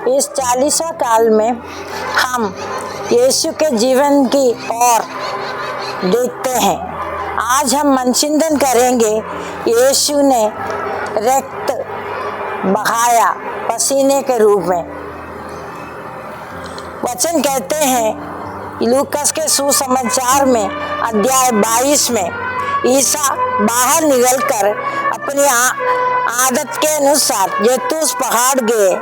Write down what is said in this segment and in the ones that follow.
इस 40वां काल में हम यीशु के जीवन की ओर देखते हैं। आज हम मनचिंतन करेंगे यीशु ने रक्त बहाया पसीने के रूप में। वचन कहते हैं लूकास के सुसमाचार में अध्याय 22 में ईसा बाहर निकलकर अपनी आदत के अनुसार जैतून पहाड़ गए।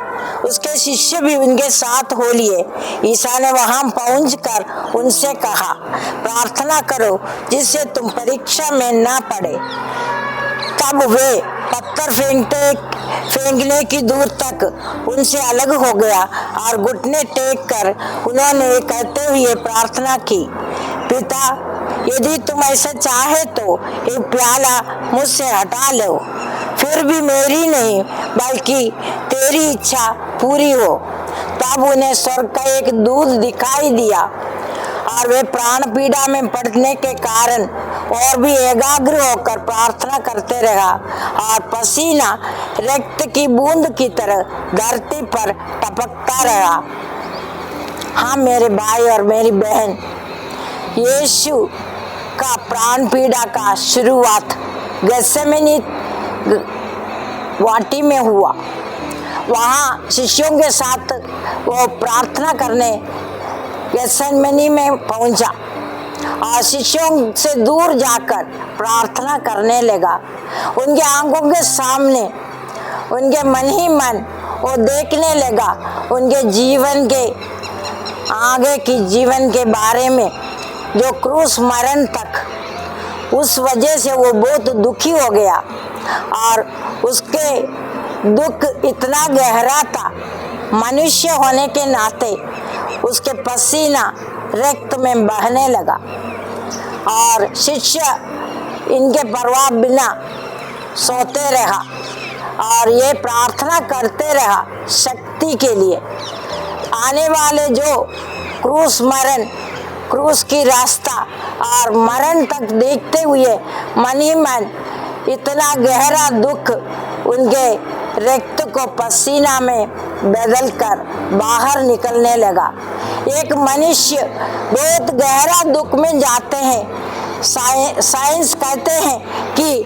उसके शिष्य भी उनके साथ हो लिए। ईसा ने वहां पहुंचकर उनसे कहा, प्रार्थना करो जिससे तुम परीक्षा में ना पड़े। तब वे पत्थर फेंकने की दूर तक उनसे अलग हो गया और घुटने टेक कर उन्होंने कहते हुए प्रार्थना की, पिता यदि तुम ऐसा चाहे तो ये प्याला मुझसे हटा लो, फिर भी मेरी नहीं बल्कि तेरी इच्छा पूरी हो। तब उन्हें स्वर्ग का एक दूत दिखाई दिया और वे प्राण पीड़ा में पड़ने के कारण और भी एकाग्र होकर प्रार्थना करते रहा और पसीना रक्त की बूंद की तरह धरती पर टपकता रहा। हाँ मेरे भाई और मेरी बहन, यीशु का प्राण पीड़ा का शुरुआत गत्सेमनी वाटी में हुआ। वहाँ शिष्यों के साथ वो प्रार्थना करने गत्सेमनी में पहुंचा और शिष्यों से दूर जाकर प्रार्थना करने लगा। उनके आंखों के सामने उनके मन ही मन वो देखने लगा उनके जीवन के आगे की जीवन के बारे में, जो क्रूस मरण तक। उस वजह से वो बहुत दुखी हो गया और उसके दुख इतना गहरा था। मनुष्य होने के नाते उसके पसीना रक्त में बहने लगा और शिष्य इनके परवाह बिना सोते रहा और ये प्रार्थना करते रहा शक्ति के लिए। आने वाले जो क्रूस की रास्ता और मरण तक देखते हुए मन ही मन इतना गहरा दुख उनके रक्त को पसीना में बदल कर बाहर निकलने लगा। एक मनुष्य बहुत गहरा दुख में जाते हैं। साइंस कहते हैं कि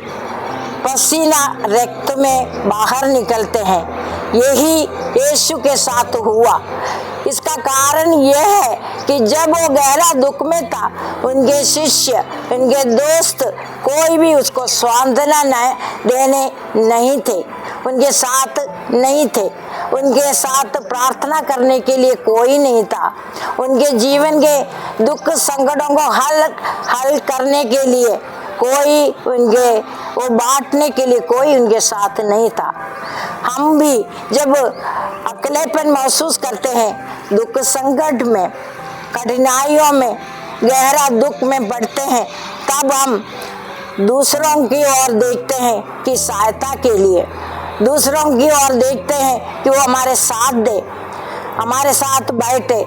पसीना रक्त में बाहर निकलते हैं। यही यीशु के साथ हुआ। इसका कारण यह है कि जब वो गहरा दुख में था, उनके शिष्य, उनके दोस्त कोई भी उसको सांत्वना देने नहीं थे, उनके साथ नहीं थे, उनके साथ प्रार्थना करने के लिए कोई नहीं था, उनके जीवन के दुख संकटों को हल करने के लिए कोई वो बांटने के लिए कोई उनके साथ नहीं था। हम भी जब अकेलेपन महसूस करते हैं, दुख संकट में, कठिनाइयों में, गहरा दुख में पड़ते हैं, तब हम दूसरों की ओर देखते हैं कि सहायता के लिए, दूसरों की ओर देखते हैं कि वो हमारे साथ दे, हमारे साथ बैठे।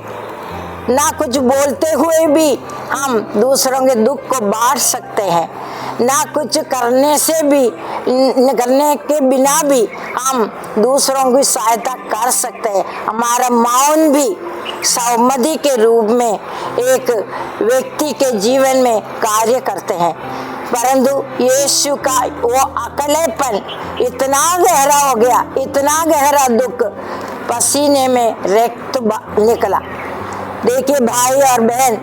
ना कुछ बोलते हुए भी हम दूसरों के दुख को बांट सकते हैं, ना कुछ करने के बिना भी हम दूसरों की सहायता कर सकते हैं। हमारा मौन भी सहमति के रूप में एक व्यक्ति के जीवन में कार्य करते हैं। परंतु यीशु का वो अकेलेपन इतना गहरा हो गया, इतना गहरा दुख, पसीने में रक्त निकला। देखिए भाई और बहन,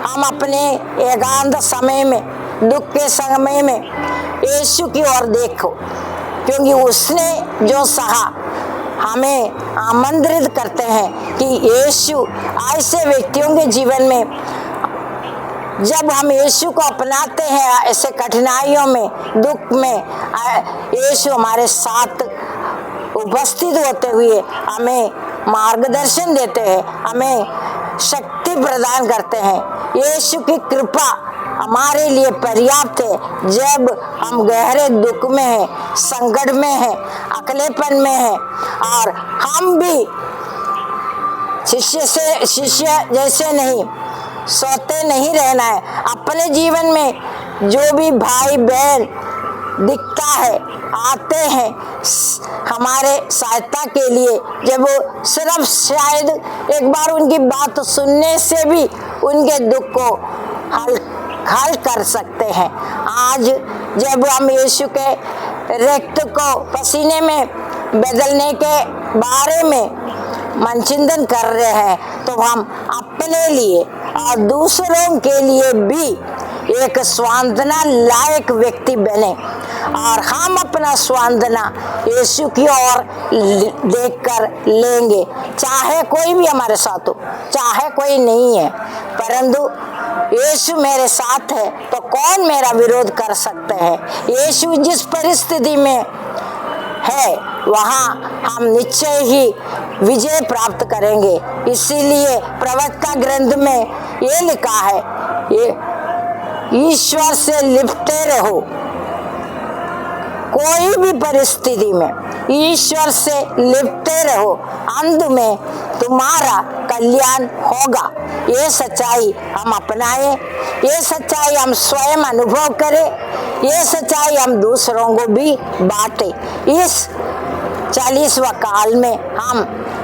हम अपने एकांत समय में, दुख के समय में यीशु की ओर देखो, क्योंकि उसने जो सहा हमें आमंत्रित करते हैं कि यीशु ऐसे व्यक्तियों के जीवन में, जब हम यीशु को अपनाते हैं ऐसे कठिनाइयों में, दुख में, यीशु हमारे साथ उपस्थित होते हुए हमें मार्गदर्शन देते हैं, हमें शक्ति प्रदान करते हैं। यीशु की कृपा हमारे लिए पर्याप्त है जब हम गहरे दुख में हैं, संकट में हैं, अकेलेपन में हैं। और हम भी शिष्य जैसे नहीं सोते नहीं रहना है। अपने जीवन में जो भी भाई बहन दिखता है, आते हैं हमारे सहायता के लिए, जब वो सिर्फ शायद एक बार उनकी बात सुनने से भी उनके दुख को हल कर सकते हैं। आज जब हम यीशु के रक्त को पसीने में बदलने के बारे में मनचिंतन कर रहे हैं, तो हम अपने लिए और दूसरों के लिए भी एक स्वांतना लायक व्यक्ति बने और हम अपना स्वांतना यीशु की ओर देखकर लेंगे। चाहे कोई भी हमारे साथ हो, चाहे कोई नहीं है, परंतु यीशु मेरे साथ है तो कौन मेरा विरोध कर सकते हैं। यीशु जिस परिस्थिति में है वहाँ हम निश्चय ही विजय प्राप्त करेंगे। इसीलिए प्रवक्ता ग्रंथ में ये लिखा है, ये ईश्वर से लिपटे रहो। कोई भी परिस्थिति में ईश्वर से लिपटे रहो, अंत में तुम्हारा कल्याण होगा। ये सच्चाई हम अपनाएं, ये सच्चाई हम स्वयं अनुभव करें, ये सच्चाई हम दूसरों को भी बांटें। इस 40वां काल में हम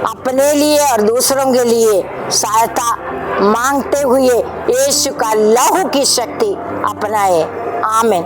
अपने लिए और दूसरों के लिए सहायता मांगते हुए यीशु का लहू की शक्ति अपनाएं। आमीन।